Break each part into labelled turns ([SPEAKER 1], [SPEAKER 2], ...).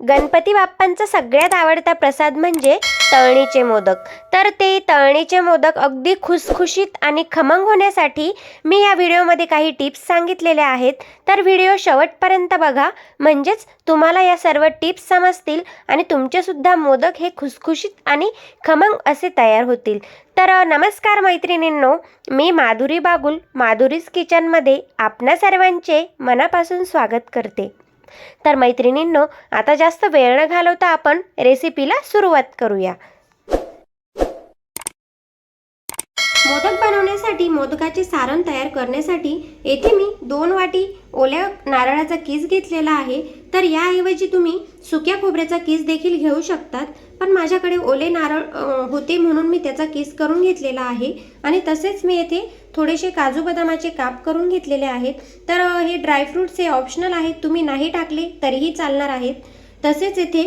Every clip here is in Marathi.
[SPEAKER 1] गणपती बाप्पांचा सगळ्यात आवडता प्रसाद म्हणजे तळणीचे मोदक. तर ते तळणीचे मोदक अगदी खुसखुशीत आणि खमंग होण्यासाठी मी या व्हिडिओमध्ये काही टिप्स सांगितलेल्या आहेत. तर व्हिडिओ शेवटपर्यंत बघा, म्हणजेच तुम्हाला या सर्व टिप्स समजतील आणि तुमचेसुद्धा मोदक हे खुसखुशीत आणि खमंग असे तयार होतील. तर नमस्कार मैत्रिणींनो, मी माधुरी बागुल माधुरीज किचनमध्ये आपणा सर्वांचे मनापासून स्वागत करते. तर मैत्रिणींनो, आता जास्त वेळ न घालवता आपण रेसिपीला सुरुवात करूया. मोदक बनवण्यासाठी मोदकाचे सारण तयार करण्यासाठी येथे मी 2 वाटी ओल्या नारळाचा किस घेतलेला आहे. तर याऐवजी तुम्ही सुक्या खोबऱ्याचा किस देखील घेऊ शकतात, पण माझ्याकडे ओले नारळ होते म्हणून मी त्याचा किस करून घेतलेला आहे. आणि तसेच मी येथे थोडेसे काजू बदामाचे काप करून घेतलेले आहेत. तर हे ड्रायफ्रूट्स हे ऑप्शनल आहेत, तुम्ही नाही टाकले तरीही चालणार आहेत. तसेच येथे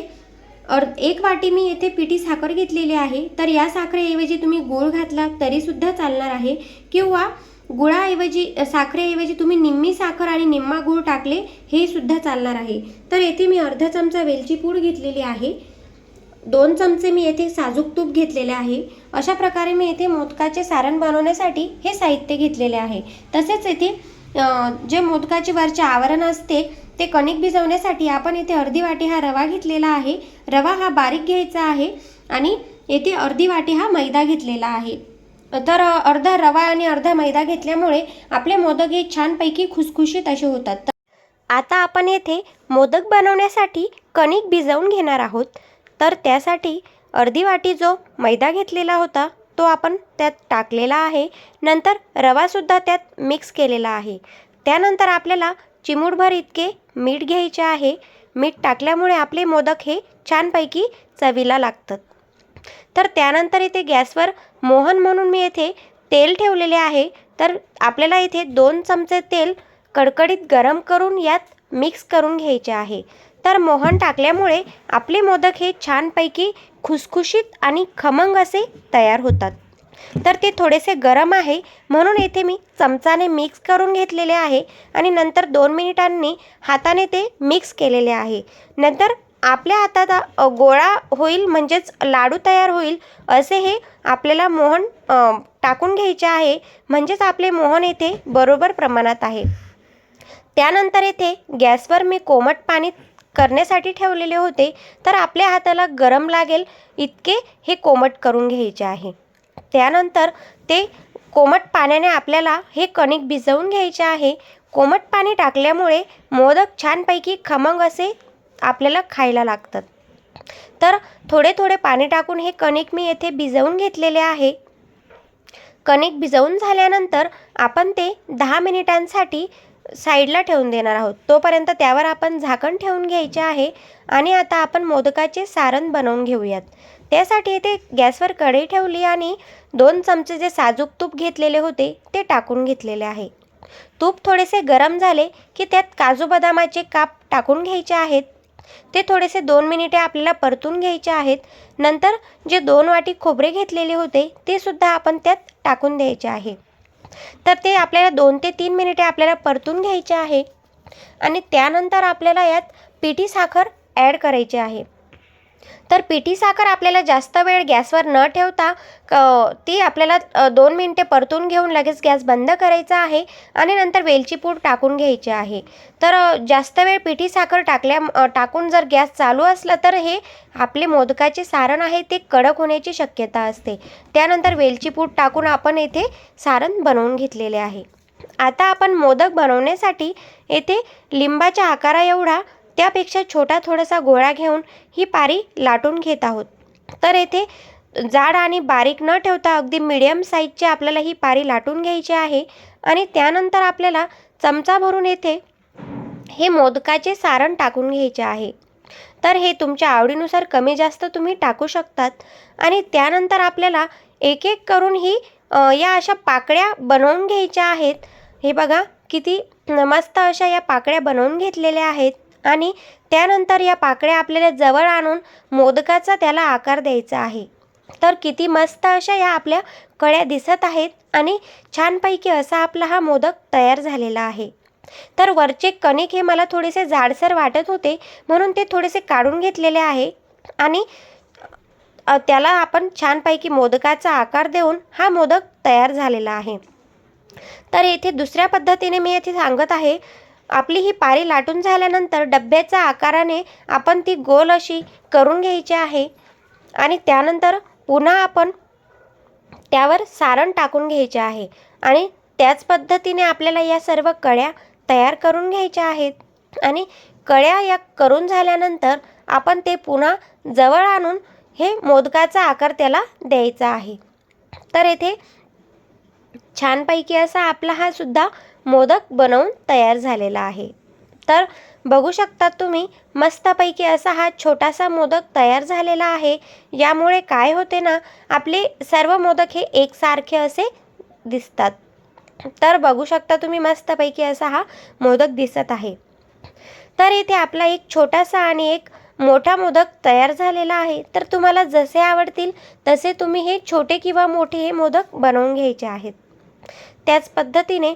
[SPEAKER 1] 1 वाटी मी येथे पिठी साखर घेतलेली आहे. तर या साखरेऐवजी तुम्ही गूळ घातला तरी सुद्धा चालणार आहे, किंवा गुळाऐवजी साखरेऐवजी तुम्ही निम्मी साखर आणि निम्मा गूळ टाकले हे सुद्धा चालणार आहे. तर येथे मी अर्धा चमचा वेलची पूड घेतलेली आहे. 2 चमचे मी येथे साजूक तूप घेतलेले आहे. अशा प्रकारे मी येथे मोदकाचे सारण बनवण्यासाठी हे साहित्य घेतलेले आहे. तसेच येथे जे मोदकाचे वरचे आवरण असते ते कणिक भिजवण्यासाठी आपण इथे अर्धी वाटी हा रवा घेतलेला आहे. रवा हा बारीक घ्यायचा आहे आणि येथे अर्धी वाटी हा मैदा घेतलेला आहे. तर अर्धा रवा आणि अर्धा मैदा घेतल्यामुळे आपले मोदक हे छानपैकी खुसखुशीत असे होतात. आता आपण येथे मोदक बनवण्यासाठी कणिक भिजवून घेणार आहोत. तर त्यासाठी अर्धी वाटी जो मैदा घेतलेला होता तो आपण त्यात टाकलेला आहे. नंतर रवासुद्धा त्यात मिक्स केलेला आहे. त्यानंतर आपल्याला चिमूटभर इतके मीठ घ्यायचे आहे. मीठ टाकल्यामुळे आपले मोदक हे छानपैकी चवीला लागतात. तर त्यानंतर इथे गॅसवर मोहन म्हणून मी येथे तेल ठेवलेले आहे. तर आपल्याला इथे 2 चमचे तेल कडकडीत गरम करून यात मिक्स करून घ्यायचे आहे. तर मोहन टाकल्यामुळे आपले मोदक हे छानपैकी खुसखुशीत आणि खमंग असे तयार होतात. तर ते थोडेसे गरम आहे म्हणून येथे मी चमचाने मिक्स करून घेतलेले आहे आणि नंतर 2 मिनिटांनी हाताने ते मिक्स केलेले आहे. नंतर आपल्या हातात गोळा होईल, म्हणजेच लाडू तयार होईल असे हे आपल्याला मोहन टाकून घ्यायचे आहे, म्हणजेच आपले मोहन येथे बरोबर प्रमाणात आहे. त्यानंतर येथे गॅसवर मी कोमट पाणी करण्यासाठी ठेवलेले होते. तर आपल्या हाताला गरम लागेल इतके हे कोमट करून घ्यायचे आहे. त्यानंतर ते कोमट पाण्याने आपल्याला हे कणिक भिजवून घ्यायचे आहे. कोमट पाणी टाकल्यामुळे मोदक छानपैकी खमंग असे आपल्याला खायला लागतात. तर थोडे थोडे पाणी टाकून हे कणिक मी येथे भिजवून घेतलेले आहे. कणिक भिजवून झाल्यानंतर आपण ते 10 मिनिटांसाठी साईडला ठेवून देणार आहोत. तोपर्यंत त्यावर आपण झाकण ठेवून घ्यायचे आहे. आणि आता आपण मोदकाचे सारण बनवून घेऊयात. त्यासाठी इथे गॅसवर कढई ठेवली आणि 2 चमचे जे साजूक तूप घेतलेले होते ते टाकून घेतलेले आहे. तूप थोडेसे गरम झाले की त्यात काजू बदामाचे काप टाकून घ्यायचे आहेत. ते थोडेसे 2 मिनिटे आपल्याला परतून घ्यायचे आहेत. नंतर जे 2 वाटी खोबरे घेतलेले होते ते सुद्धा आपण त्यात टाकून द्यायचे आहे. तर ते आपल्याला 2 ते 3 मिनिटे आपल्याला परतून घ्यायचे आहे. आणि त्यानंतर आपल्याला यात पिठी साखर ॲड करायची आहे. तर पिठी साखर आपल्याला जास्त वेळ गॅसवर न ठेवता ती आपल्याला 2 मिनिटे परतून घेऊन लगेच गॅस बंद करायचा आहे आणि नंतर वेलची पूड टाकून घ्यायची आहे. तर जास्त वेळ पिठी साखर टाकून जर गॅस चालू असला तर हे आपले मोदकाचे सारण आहे ते कडक होण्याची शक्यता असते. त्यानंतर वेलची पूड टाकून आपण येथे सारण बनवून घेतलेले आहे. आता आपण मोदक बनवण्यासाठी येथे लिंबाच्या आकारा एवढा त्यापेक्षा छोटा थोडासा गोळा घेऊन ही पारी लाटून घेत आहोत. तर येथे जाड आणि बारीक न ठेवता अगदी मीडियम साईजची आपल्याला ही पारी लाटून घ्यायची आहे. आणि त्यानंतर आपल्याला चमचा भरून येथे हे मोदकाचे सारण टाकून घ्यायचे आहे. तर हे तुमच्या आवडीनुसार कमी जास्त तुम्ही टाकू शकतात. आणि त्यानंतर आपल्याला एक एक करून ही या अशा पाकळ्या बनवून घ्यायच्या आहेत. हे बघा किती मस्त अशा या पाकळ्या बनवून घेतलेल्या आहेत. आणि त्यानंतर या पाकळ्या आपल्याला जवळ आणून मोदकाचा त्याला आकार द्यायचा आहे. तर किती मस्त अशा या आपल्या कळ्या दिसत आहेत आणि छानपैकी असा आपला हा मोदक तयार झालेला आहे. तर वरचे कणिक हे मला थोडेसे जाडसर वाटत होते, म्हणून ते थोडेसे काढून घेतलेले आहे आणि त्याला आपण छानपैकी मोदकाचा आकार देऊन हा मोदक तयार झालेला आहे। तर येथे दुसऱ्या पद्धतीने मी येथे सांगत आहे, आपली ही पारी लाटून झाल्यानंतर डब्याच्या आकाराने आपण ती गोल अशी करून घ्यायची आहे आणि त्यानंतर पुन्हा आपण त्यावर सारण टाकून घ्यायचे आहे आणि त्याच पद्धतीने आपल्याला या सर्व कळ्या तयार करून घ्यायच्या आहेत आणि कळ्या या करून झाल्यानंतर आपण ते पुन्हा जवळ आणून हे मोदकाचा आकार त्याला द्यायचा आहे। तर येथे छानपैकी असा आपला हा सुद्धा मोदक बनवून तयार झालेला आहे। तर बघू शकता तुम्ही, मस्तपैकी असा हा छोटासा मोदक तयार झालेला आहे। यामुळे काय होते ना, आपले सर्व मोदक हे एकसारखे असे दिसतात। तर बघू शकता तुम्ही, मस्तपैकी असा हा मोदक दिसत आहे। तर इथे आपला एक छोटासा आणि एक मोठा मोदक तयार झालेला आहे। तर तुम्हाला जसे आवडतील तसे तुम्ही हे छोटे किंवा मोठे हे मोदक बनवून घ्यायचे आहेत। त्याच पद्धतीने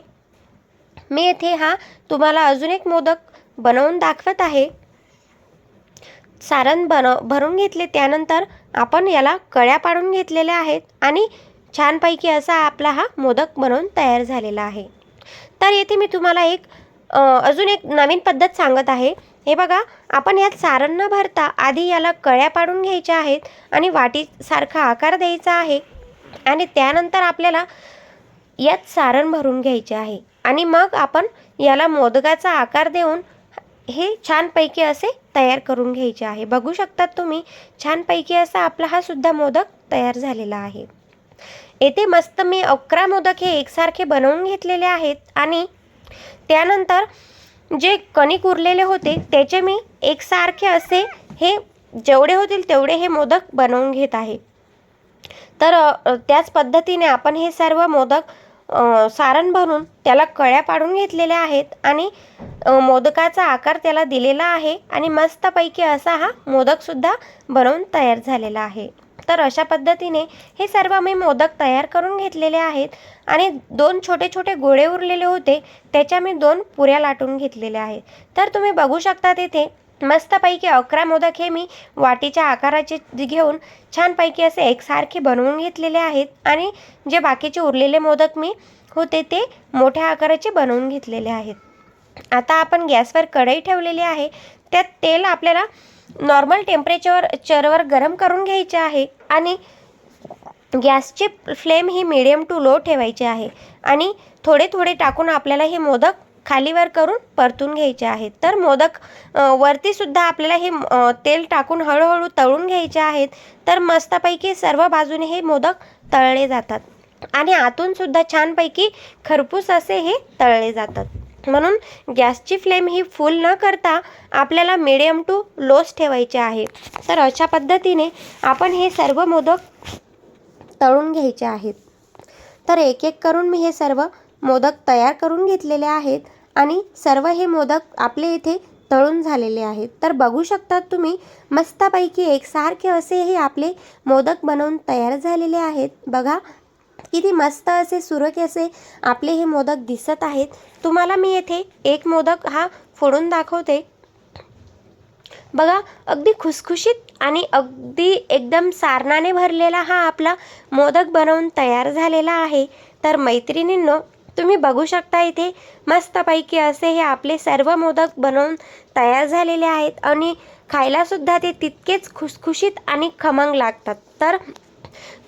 [SPEAKER 1] मी येथे हा तुम्हाला अजून एक मोदक बनवून दाखवत आहे। सारण भरून घेतले, त्यानंतर आपण याला कळ्या पाडून घेतलेल्या आहेत आणि छानपैकी असा आपला हा मोदक बनवून तयार झालेला आहे। तर येथे मी तुम्हाला एक अजून एक नवीन पद्धत सांगत आहे। हे बघा, आपण यात सारण न भरता आधी याला कळ्या पाडून घ्यायच्या आहेत आणि वाटीसारखा आकार द्यायचा आहे आणि त्यानंतर आपल्याला यात सारण भरून घ्यायचे आहे आणि मग आपण याला मोदकाचा आकार देऊन हे छानपैकी असे तयार करून घ्यायचे आहे। बघू शकतात तुम्ही, छानपैकी असा आपला हा सुद्धा मोदक तयार झालेला आहे। येथे मस्त मी 11 मोदक हे एकसारखे बनवून घेतलेले आहेत आणि त्यानंतर जे कणिक उरलेले होते त्याचे मी एकसारखे असे हे जेवढे होतील तेवढे हे मोदक बनवून घेत आहे। तर त्याच पद्धतीने आपण हे सर्व मोदक सारण भरून त्याला कळ्या पाडून घेतलेल्या आहेत आणि मोदकाचा आकार त्याला दिलेला आहे आणि मस्तपैकी असा हा मोदकसुद्धा बनवून तयार झालेला आहे। तर अशा पद्धतीने हे सर्व मी मोदक तयार करून घेतलेले आहेत आणि 2 छोटे छोटे गोळे उरलेले होते, त्याच्या मी 2 पुऱ्या लाटून घेतलेल्या आहेत। तर तुम्ही बघू शकता, तिथे मस्तपैकी 11 मोदक हे मी वाटीच्या आकाराचे घेऊन छानपैकी असे एकसारखे बनवून घेतलेले आहेत आणि जे बाकीचे उरलेले मोदक मी होते ते मोठ्या आकाराचे बनवून घेतलेले आहेत। आता आपण गॅसवर कढई ठेवलेली आहे, त्यात तेल आपल्याला नॉर्मल टेम्परेचरवर गरम करून घ्यायचे आहे आणि गॅसची फ्लेम ही मीडियम टू लो ठेवायची आहे आणि थोडे थोडे टाकून आपल्याला हे मोदक खालीवर करून परतून घ्यायचे आहेत। तर मोदक वरती सुद्धा आपल्याला हे तेल टाकून हळूहळू तळून घ्यायचे आहेत। तर मस्तपैकी सर्व बाजूने हे मोदक तळले जातात आणि आतून सुद्धा छानपैकी खरपूस असे हे तळले जातात। म्हणून गॅसची फ्लेम ही फुल न करता आपल्याला मीडियम टू लोच ठेवायचे आहे। तर अशा पद्धतीने आपण हे सर्व मोदक तळून घ्यायचे आहेत। तर एक एक करून मी हे सर्व मोदक तयार करून घेतलेले आहेत आणि सर्व हे मोदक आपले इथे तळून झालेले आहेत। तर बघू शकतात तुम्ही, मस्तपैकी एकसारखे असे हे आपले मोदक बनवून तयार झालेले आहेत। बघा किती मस्त असे सुरेख असे आपले हे मोदक दिसत आहेत। तुम्हाला मी येथे एक मोदक हा फोडून दाखवते। बघा, अगदी खुसखुशीत आणि अगदी एकदम सारणाने भरलेला हा आपला मोदक बनवून तयार झालेला आहे। तर मैत्रिणींनो, तुम्ही बघू शकता, इथे मस्तपैकी असे हे आपले सर्व मोदक बनवून तयार झालेले आहेत आणि खायला सुद्धा ते तितकेच खुसखुशीत आणि खमंग लागतात। तर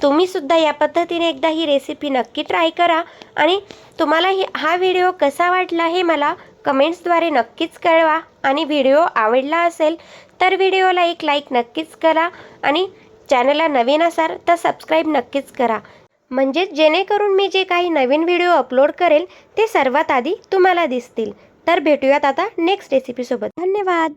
[SPEAKER 1] तुम्ही सुद्धा या पद्धतीने एकदा ही रेसिपी नक्की ट्राय करा आणि तुम्हाला हा व्हिडिओ कसा वाटला हे मला कमेंट्सद्वारे नक्कीच कळवा आणि व्हिडिओ आवडला असेल तर व्हिडिओला एक लाईक नक्कीच करा आणि चॅनलला नवीन असाल तर सबस्क्राईब नक्कीच करा, म्हणजे जेणेकरून मी जे काही नवीन व्हिडिओ अपलोड करेल ते सर्वात आधी तुम्हाला दिसतील। तर भेटूयात आता नेक्स्ट रेसिपीसोबत। धन्यवाद।